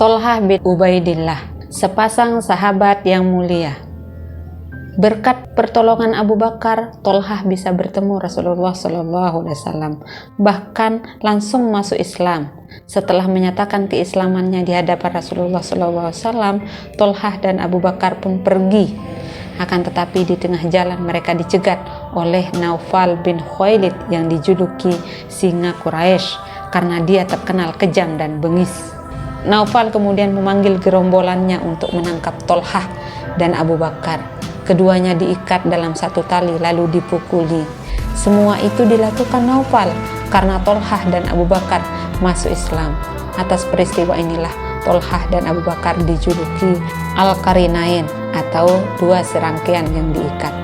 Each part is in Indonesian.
Tolhah bin Ubaidillah, sepasang sahabat yang mulia. Berkat pertolongan Abu Bakar, Tolhah bisa bertemu Rasulullah SAW, bahkan langsung masuk Islam. Setelah menyatakan keislamannya di hadapan Rasulullah SAW, Tolhah dan Abu Bakar pun pergi. Akan tetapi di tengah jalan mereka dicegat oleh Naufal bin Khuwailid yang dijuluki singa Quraisy karena dia terkenal kejam dan bengis. Naufal kemudian memanggil gerombolannya untuk menangkap Tolhah dan Abu Bakar. Keduanya diikat dalam satu tali lalu dipukuli. Semua itu dilakukan Naufal karena Tolhah dan Abu Bakar masuk Islam. Atas peristiwa inilah Tolhah dan Abu Bakar dijuluki Al-Qarinain atau dua serangkaian yang diikat.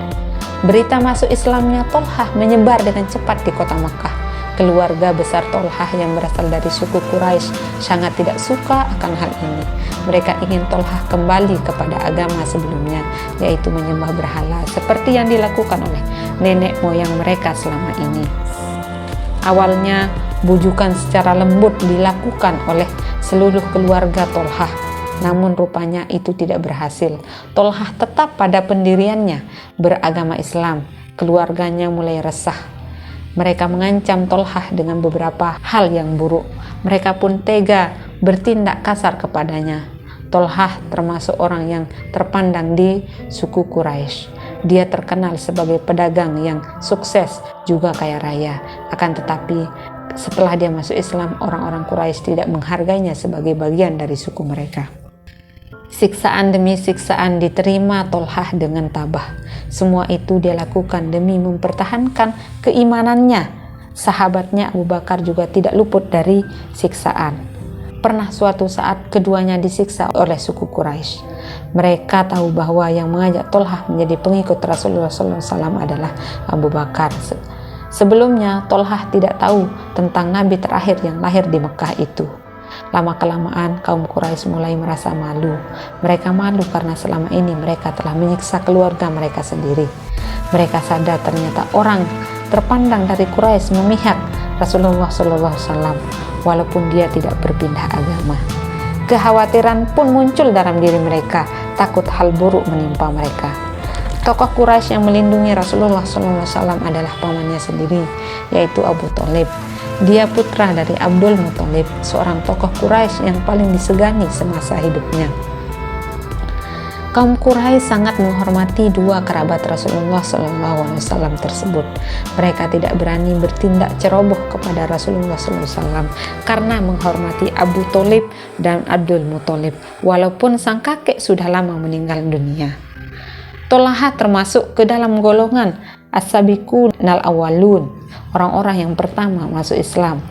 Berita masuk Islamnya Tolhah menyebar dengan cepat di kota Makkah. Keluarga besar Tolhah yang berasal dari suku Quraisy sangat tidak suka akan hal ini. Mereka ingin Tolhah kembali kepada agama sebelumnya, yaitu menyembah berhala seperti yang dilakukan oleh nenek moyang mereka selama ini. Awalnya, bujukan secara lembut dilakukan oleh seluruh keluarga Tolhah, namun rupanya itu tidak berhasil. Tolhah tetap pada pendiriannya beragama Islam. Keluarganya mulai resah. Mereka mengancam Tolhah dengan beberapa hal yang buruk. Mereka pun tega bertindak kasar kepadanya. Tolhah termasuk orang yang terpandang di suku Quraisy. Dia terkenal sebagai pedagang yang sukses, juga kaya raya. Akan tetapi setelah dia masuk Islam, orang-orang Quraisy tidak menghargainya sebagai bagian dari suku mereka. Siksaan demi siksaan diterima Tolhah dengan tabah. Semua itu dia lakukan demi mempertahankan keimanannya. Sahabatnya Abu Bakar juga tidak luput dari siksaan. Pernah suatu saat keduanya disiksa oleh suku Quraisy. Mereka tahu bahwa yang mengajak Tolhah menjadi pengikut Rasulullah SAW adalah Abu Bakar. Sebelumnya Tolhah tidak tahu tentang Nabi terakhir yang lahir di Mekah itu. Lama-kelamaan kaum Quraisy mulai merasa malu. Mereka malu karena selama ini mereka telah menyiksa keluarga mereka sendiri. Mereka sadar ternyata orang terpandang dari Quraisy memihak Rasulullah SAW walaupun dia tidak berpindah agama. Kekhawatiran pun muncul dalam diri mereka, takut hal buruk menimpa mereka. Tokoh Quraisy yang melindungi Rasulullah SAW adalah pamannya sendiri, yaitu Abu Thalib. Dia putra dari Abdul Muthalib, seorang tokoh Quraisy yang paling disegani semasa hidupnya. Kaum Quraisy sangat menghormati dua kerabat Rasulullah SAW tersebut. Mereka tidak berani bertindak ceroboh kepada Rasulullah SAW karena menghormati Abu Thalib dan Abdul Muthalib, walaupun sang kakek sudah lama meninggal dunia. Tolhah termasuk ke dalam golongan as-sabiqunal awwalun, orang-orang yang pertama masuk Islam.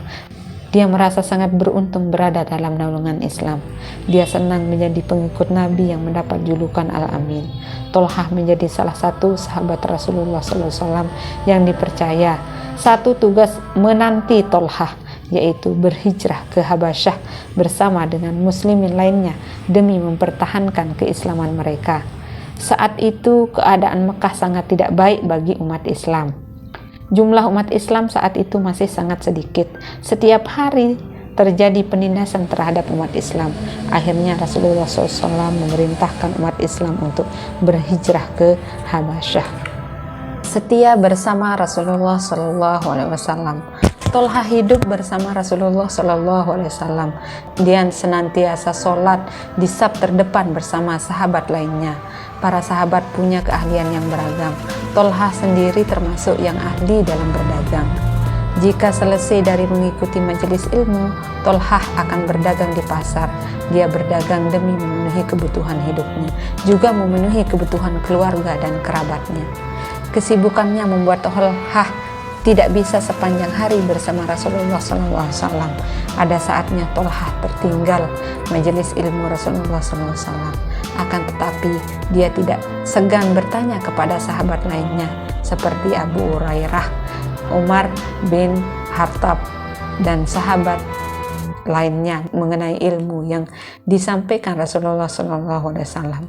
Dia merasa sangat beruntung berada dalam naungan Islam. Dia senang menjadi pengikut Nabi yang mendapat julukan Al-Amin. Tolhah menjadi salah satu sahabat Rasulullah SAW yang dipercaya. Satu tugas menanti Tolhah, yaitu berhijrah ke Habasyah bersama dengan muslimin lainnya demi mempertahankan keislaman mereka. Saat itu keadaan Mekah sangat tidak baik bagi umat Islam. Jumlah umat Islam saat itu masih sangat sedikit. Setiap hari terjadi penindasan terhadap umat Islam. Akhirnya Rasulullah SAW memerintahkan umat Islam untuk berhijrah ke Habasyah. Setia bersama Rasulullah SAW. Tolhah hidup bersama Rasulullah SAW. Dia senantiasa sholat di saf terdepan bersama sahabat lainnya. Para sahabat punya keahlian yang beragam. Tolhah sendiri termasuk yang ahli dalam berdagang. Jika selesai dari mengikuti majelis ilmu, Tolhah akan berdagang di pasar. Dia berdagang demi memenuhi kebutuhan hidupnya, juga memenuhi kebutuhan keluarga dan kerabatnya. Kesibukannya membuat Tolhah tidak bisa sepanjang hari bersama Rasulullah SAW. Ada saatnya Tolhah tertinggal majelis ilmu Rasulullah SAW. Akan tetapi dia tidak segan bertanya kepada sahabat lainnya seperti Abu Hurairah, Umar bin Khattab, dan sahabat lainnya mengenai ilmu yang disampaikan Rasulullah SAW.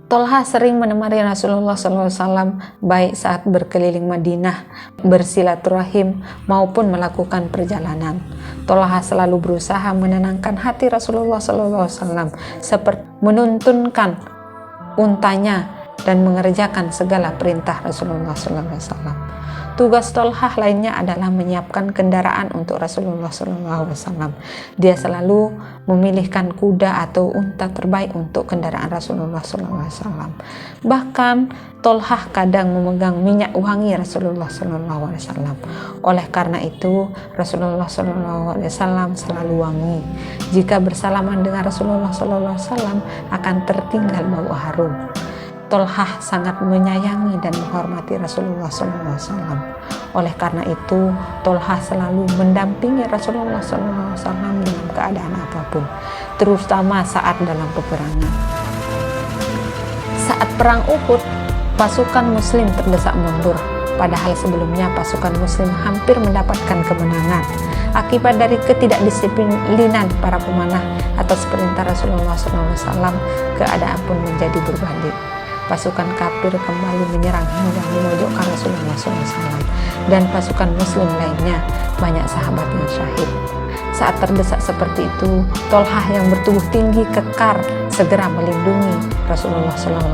Tolha sering menemani Rasulullah SAW baik saat berkeliling Madinah, bersilaturahim maupun melakukan perjalanan. Tolha selalu berusaha menenangkan hati Rasulullah SAW seperti menuntunkan untanya dan mengerjakan segala perintah Rasulullah SAW. Tugas Tolha lainnya adalah menyiapkan kendaraan untuk Rasulullah SAW. Dia selalu memilihkan kuda atau unta terbaik untuk kendaraan Rasulullah SAW. Bahkan Tolha kadang memegang minyak wangi Rasulullah SAW. Oleh karena itu Rasulullah SAW selalu wangi. Jika bersalaman dengan Rasulullah SAW akan tertinggal bau harum. Tolha sangat menyayangi dan menghormati Rasulullah SAW. Oleh karena itu, Tolha selalu mendampingi Rasulullah SAW dalam keadaan apapun, terutama saat dalam peperangan. Saat perang Uhud, pasukan Muslim terdesak mundur, padahal sebelumnya pasukan Muslim hampir mendapatkan kemenangan. Akibat dari ketidakdisiplinan para pemanah atas perintah Rasulullah SAW, keadaan pun menjadi berbalik. Pasukan kafir kembali menyerang hingga memojokkan Rasulullah SAW, dan pasukan Muslim lainnya banyak sahabat yang syahid. Saat terdesak seperti itu, Tolha yang bertubuh tinggi kekar segera melindungi Rasulullah SAW,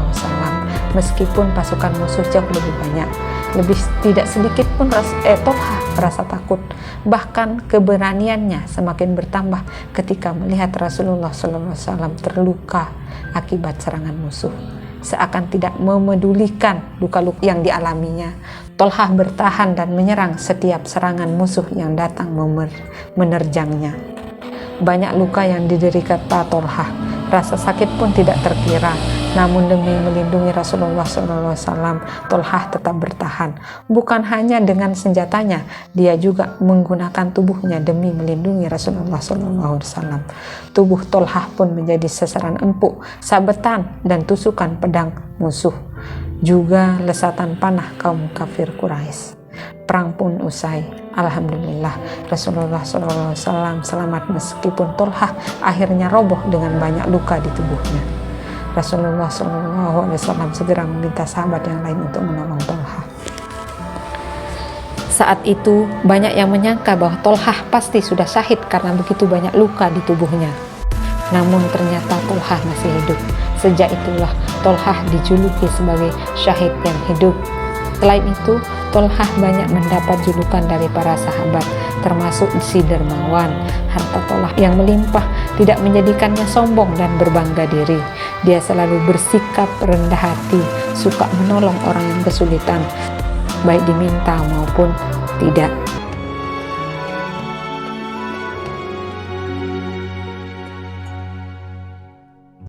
meskipun pasukan musuh jauh lebih banyak. Lebih tidak sedikit pun Tolha merasa takut. Bahkan keberaniannya semakin bertambah ketika melihat Rasulullah SAW terluka akibat serangan musuh. Seakan tidak memedulikan luka-luka yang dialaminya, Tolha bertahan dan menyerang setiap serangan musuh yang datang menerjangnya. Banyak luka yang diderita Tolha, rasa sakit pun tidak terkira. Namun demi melindungi Rasulullah SAW, Tolha tetap bertahan. Bukan hanya dengan senjatanya, dia juga menggunakan tubuhnya demi melindungi Rasulullah SAW. Tubuh Tolha pun menjadi sasaran empuk, sabetan, dan tusukan pedang musuh, juga lesatan panah kaum kafir Quraisy. Perang pun usai. Alhamdulillah, Rasulullah SAW selamat meskipun Tolha akhirnya roboh dengan banyak luka di tubuhnya. Rasulullah SAW segera meminta sahabat yang lain untuk menolong Tolha. Saat itu banyak yang menyangka bahwa Tolha pasti sudah syahid karena begitu banyak luka di tubuhnya. Namun ternyata Tolha masih hidup. Sejak itulah Tolha dijuluki sebagai syahid yang hidup. Selain itu, Tolha banyak mendapat julukan dari para sahabat, termasuk si dermawan. Harta Tolha yang melimpah tidak menjadikannya sombong dan berbangga diri. Dia selalu bersikap rendah hati, suka menolong orang yang kesulitan, baik diminta maupun tidak.